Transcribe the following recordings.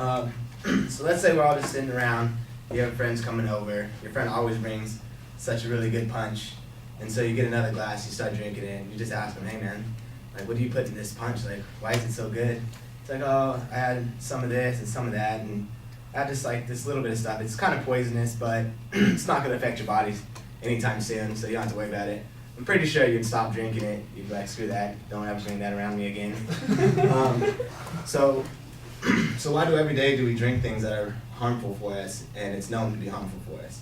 Um, so let's say we're all just sitting around, you have friends coming over, your friend always brings such a really good punch, and so you get another glass, you start drinking it, and you just ask them, hey man, like what do you put in this punch, like why is it so good? It's like, oh, I had some of this and some of that, and I had just like this little bit of stuff. It's kind of poisonous, but it's not going to affect your body anytime soon, so you don't have to worry about it. I'm pretty sure you'd stop drinking it. You'd be like, screw that, don't ever bring that around me again. So why every day do we drink things that are harmful for us, and it's known to be harmful for us?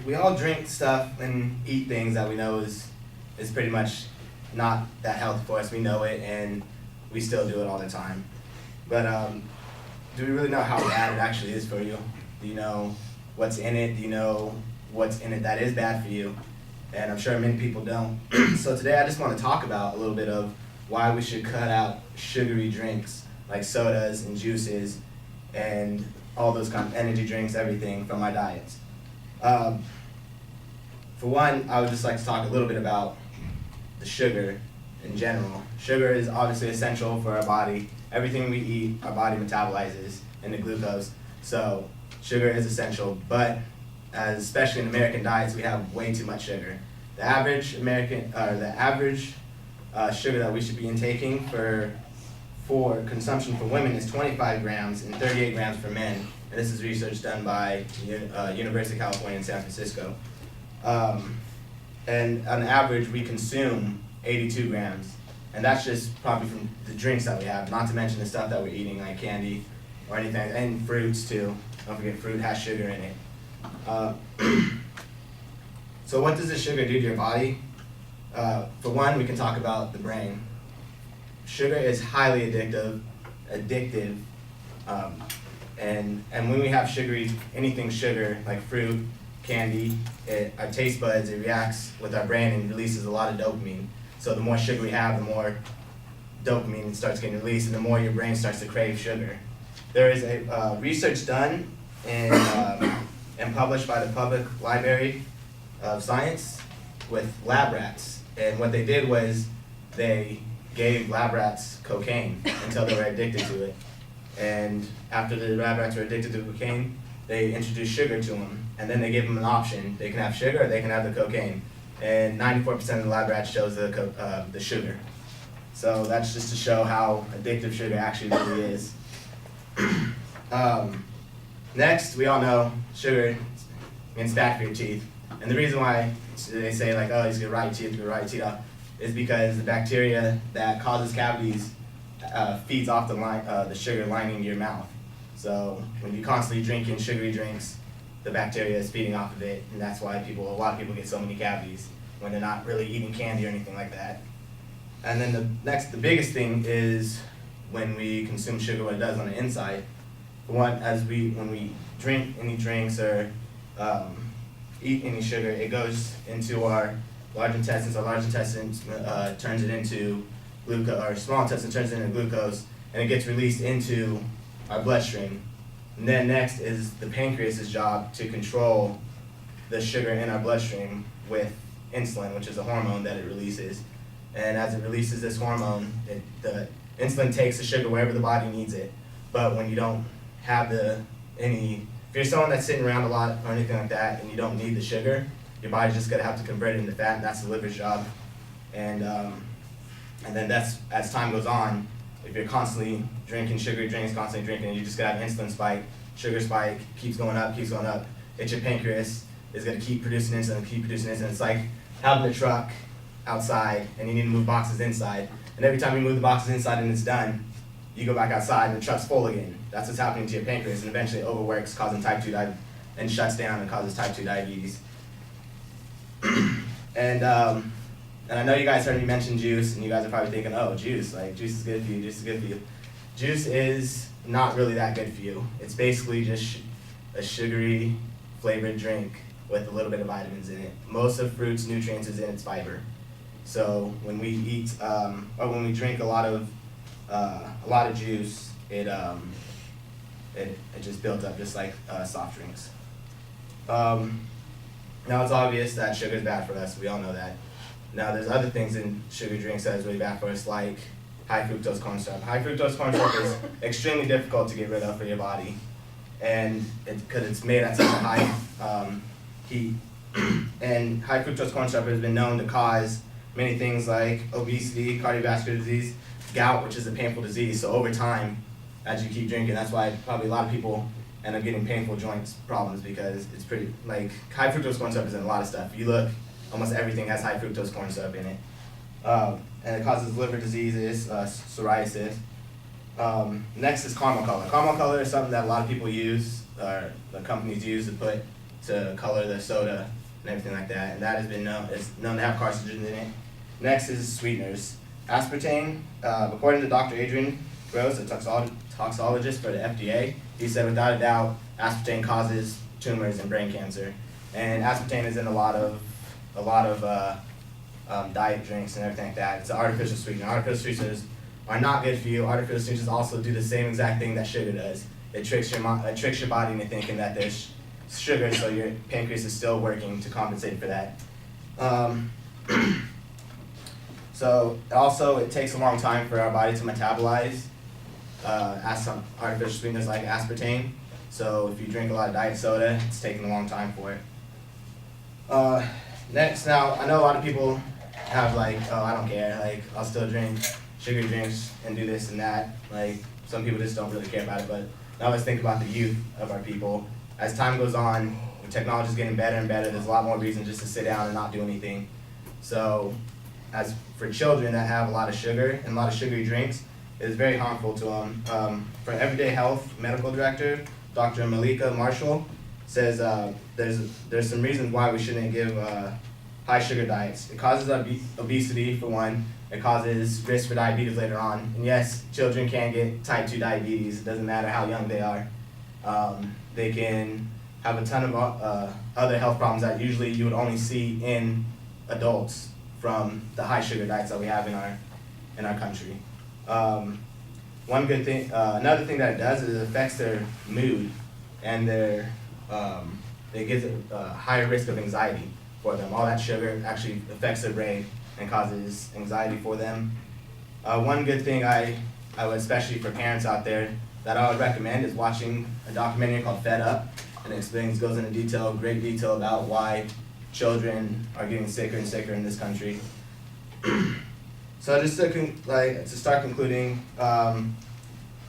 We all drink stuff and eat things that we know is pretty much not that healthy for us. We know it, and we still do it all the time. But do we really know how bad it actually is for you? Do you know what's in it? Do you know what's in it that is bad for you? And I'm sure many people don't. So today I just want to talk about a little bit of why we should cut out sugary drinks like sodas and juices and all those kind of energy drinks, everything from our diets. For one, I would just like to talk a little bit about the sugar in general. Sugar is obviously essential for our body. Everything we eat, our body metabolizes into glucose. So sugar is essential, but especially in American diets, we have way too much sugar. The average sugar that we should be intaking for consumption for women is 25 grams and 38 grams for men. And this is research done by University of California in San Francisco. And on average, we consume 82 grams. And that's just probably from the drinks that we have, not to mention the stuff that we're eating, like candy or anything, and fruits too. Don't forget, fruit has sugar in it. So what does this sugar do to your body? For one, we can talk about the brain. Sugar is highly addictive, and when we have anything sugar, like fruit, candy, our taste buds, it reacts with our brain and releases a lot of dopamine. So the more sugar we have, the more dopamine starts getting released, and the more your brain starts to crave sugar. There is a research done and published by the Public Library of Science with lab rats. And what they did was they gave lab rats cocaine until they were addicted to it. And after the lab rats were addicted to cocaine, they introduced sugar to them. And then they gave them an option. They can have sugar or they can have the cocaine. And 94% of the lab rats chose the sugar. So that's just to show how addictive sugar actually really is. Next, we all know sugar means bad for your teeth. And the reason why they say like, oh, he's gonna rot your teeth off, is because the bacteria that causes cavities feeds off the sugar lining your mouth. So when you constantly drink in sugary drinks, the bacteria is feeding off of it, and that's why a lot of people get so many cavities when they're not really eating candy or anything like that. And then the biggest thing is when we consume sugar, what it does on the inside. When we drink any drinks or eat any sugar, it goes into our large intestines. Our large intestines turns it into glucose. Our small intestine turns it into glucose, and it gets released into our bloodstream. And then next is the pancreas's job to control the sugar in our bloodstream with insulin, which is a hormone that it releases. And as it releases this hormone, the insulin takes the sugar wherever the body needs it. But when you don't have if you're someone that's sitting around a lot or anything like that and you don't need the sugar, your body's just gonna have to convert it into fat, and that's the liver's job. And then as time goes on, if you're constantly drinking sugary drinks, you just gotta have insulin spike, sugar spike, keeps going up, it's your pancreas is gonna keep producing insulin. It's like having a truck outside and you need to move boxes inside. And every time you move the boxes inside and it's done, you go back outside and the truck's full again. That's what's happening to your pancreas, and eventually it overworks, causing type 2 diabetes, and shuts down and causes type 2 diabetes. And I know you guys heard me mention juice, and you guys are probably thinking, oh, juice is good for you. Juice is not really that good for you. It's basically just a sugary flavored drink with a little bit of vitamins in it. Most of fruit's nutrients is in its fiber. So when we eat, or when we drink a lot of juice, it just builds up just like soft drinks. Now it's obvious that sugar is bad for us. We all know that. Now there's other things in sugar drinks that is really bad for us, like high fructose corn syrup. High fructose corn syrup is extremely difficult to get rid of for your body, and because it's made at such a high heat. And high fructose corn syrup has been known to cause many things like obesity, cardiovascular disease, gout, which is a painful disease. So over time, as you keep drinking, that's why probably a lot of people end up getting painful joints problems, because it's pretty, like, high fructose corn syrup is in a lot of stuff. You look, almost everything has high fructose corn syrup in it. And it causes liver diseases, psoriasis. Next is caramel color. Caramel color is something that a lot of people use, or the companies use to color their soda and everything like that. And that has been known, it's known to have carcinogens in it. Next is sweeteners. Aspartame, according to Dr. Adrian Gross, a toxologist for the FDA, he said without a doubt, aspartame causes tumors and brain cancer. And aspartame is in a lot of diet drinks and everything like that. It's an artificial sweetener. Artificial sweeteners are not good for you. Artificial sweeteners also do the same exact thing that sugar does. It tricks your body into thinking that there's sugar, so your pancreas is still working to compensate for that. So also, it takes a long time for our body to metabolize some artificial sweeteners like aspartame. So if you drink a lot of diet soda, it's taking a long time for it. Next, now I know a lot of people have like, oh, I don't care, like I'll still drink sugary drinks and do this and that. Like some people just don't really care about it. But now let's think about the youth of our people. As time goes on, technology is getting better and better. There's a lot more reason just to sit down and not do anything. So as for children that have a lot of sugar and a lot of sugary drinks, it is very harmful to them. For Everyday Health medical director, Dr. Malika Marshall, says there's some reasons why we shouldn't give high sugar diets. It causes obesity for one. It causes risk for diabetes later on. And yes, children can get type 2 diabetes. It doesn't matter how young they are. They can have a ton of other health problems that usually you would only see in adults from the high sugar diets that we have in our country. One good thing, another thing that it does is it affects their mood, and it gives a higher risk of anxiety for them. All that sugar actually affects their brain and causes anxiety for them. One good thing I would, especially for parents out there, that I would recommend is watching a documentary called Fed Up, and it goes into great detail about why children are getting sicker and sicker in this country. So just to start concluding,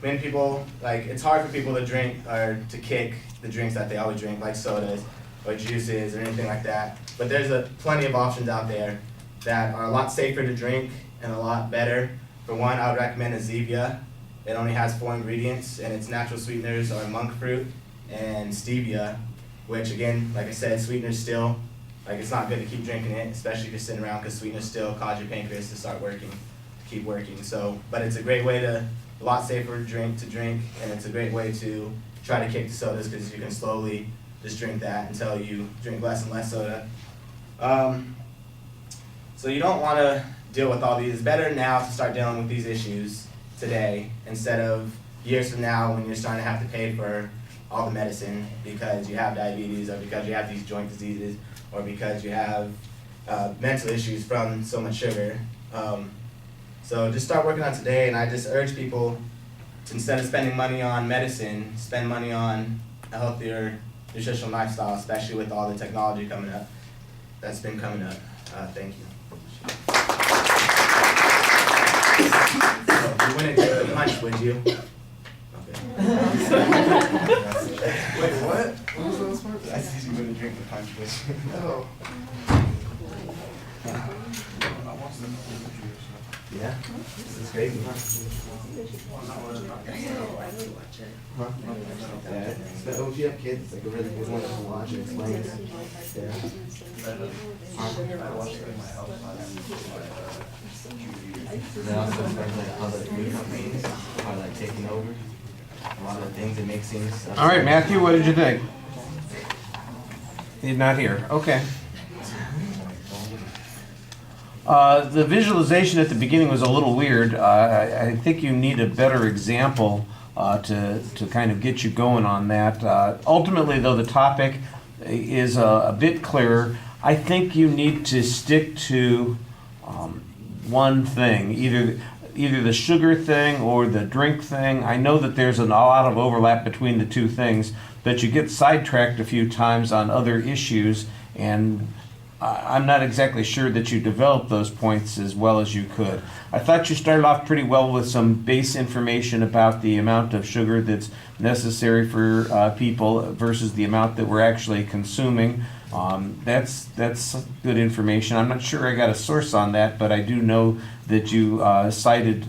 many people, it's hard for people to drink or to kick the drinks that they always drink, like sodas or juices or anything like that. But there's plenty of options out there that are a lot safer to drink and a lot better. For one, I would recommend Zevia. It only has 4 ingredients, and its natural sweeteners are monk fruit and stevia, which again, like I said, sweeteners still, it's not good to keep drinking it, especially if you're sitting around, because sweeteners still cause your pancreas to start working, keep working. So, but it's a great way a lot safer drink to drink, and it's a great way to try to kick the sodas, because you can slowly just drink that until you drink less and less soda. So you don't want to deal with all these. It's better now to start dealing with these issues today instead of years from now when you're starting to have to pay for all the medicine because you have diabetes or because you have these joint diseases or because you have mental issues from so much sugar. So just start working on today, and I just urge people to, instead of spending money on medicine, spend money on a healthier nutritional lifestyle, especially with all the technology that's been coming up. Thank you. So you wouldn't take the punch, would you? Okay. Wait, what? What was those words? I said you wouldn't drink the punch, would you? No. Yeah? This is crazy, huh? Huh? Yeah. So if you have kids, it's like a really good one to watch and explain. Yeah. They also explain how the food companies are taking over a lot of the things and mixing stuff. All right, Matthew, what did you think? He's not here. Okay. The visualization at the beginning was a little weird. I think you need a better example to kind of get you going on that. Ultimately, though, the topic is a bit clearer. I think you need to stick to one thing. Either either the sugar thing or the drink thing. I know that there's a lot of overlap between the two things, but you get sidetracked a few times on other issues, and I'm not exactly sure that you developed those points as well as you could. I thought you started off pretty well with some base information about the amount of sugar that's necessary for people versus the amount that we're actually consuming. That's good information. I'm not sure I got a source on that, but I do know that you cited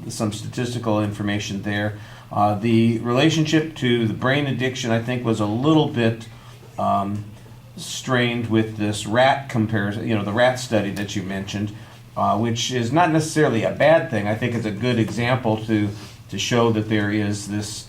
some statistical information there. The relationship to the brain addiction, I think, was a little bit strained with this rat comparison, the rat study that you mentioned, which is not necessarily a bad thing. I think it's a good example to show that there is this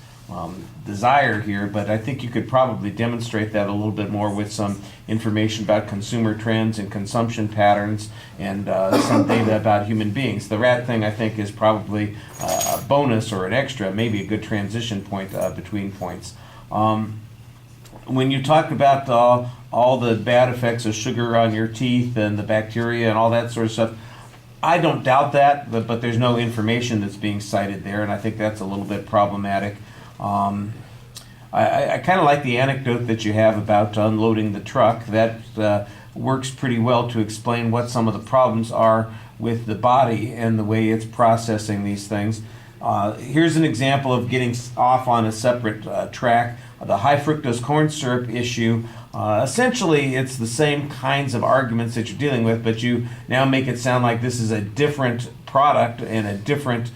desire here, but I think you could probably demonstrate that a little bit more with some information about consumer trends and consumption patterns and some data about human beings. The rat thing, I think, is probably a bonus or an extra, maybe a good transition point between points. When you talk about all the bad effects of sugar on your teeth and the bacteria and all that sort of stuff, I don't doubt that, but there's no information that's being cited there, and I think that's a little bit problematic. I kind of like the anecdote that you have about unloading the truck. That works pretty well to explain what some of the problems are with the body and the way it's processing these things. Here's an example of getting off on a separate track. The high fructose corn syrup issue, essentially it's the same kinds of arguments that you're dealing with, but you now make it sound like this is a different product and a different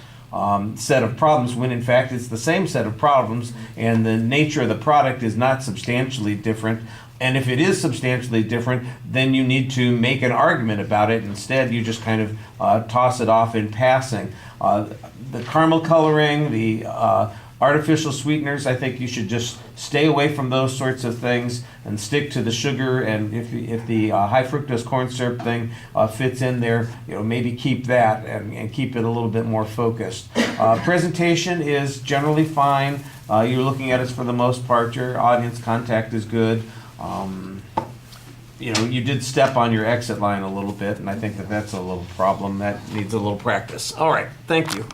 set of problems, when in fact it's the same set of problems and the nature of the product is not substantially different. And if it is substantially different, then you need to make an argument about it. Instead, you just kind of toss it off in passing. The caramel coloring, the artificial sweeteners, I think you should just stay away from those sorts of things and stick to the sugar. And if the high fructose corn syrup thing fits in there, maybe keep that and keep it a little bit more focused. Presentation is generally fine. You're looking at it for the most part. Your audience contact is good. You did step on your exit line a little bit, and I think that's a little problem that needs a little practice. All right, thank you.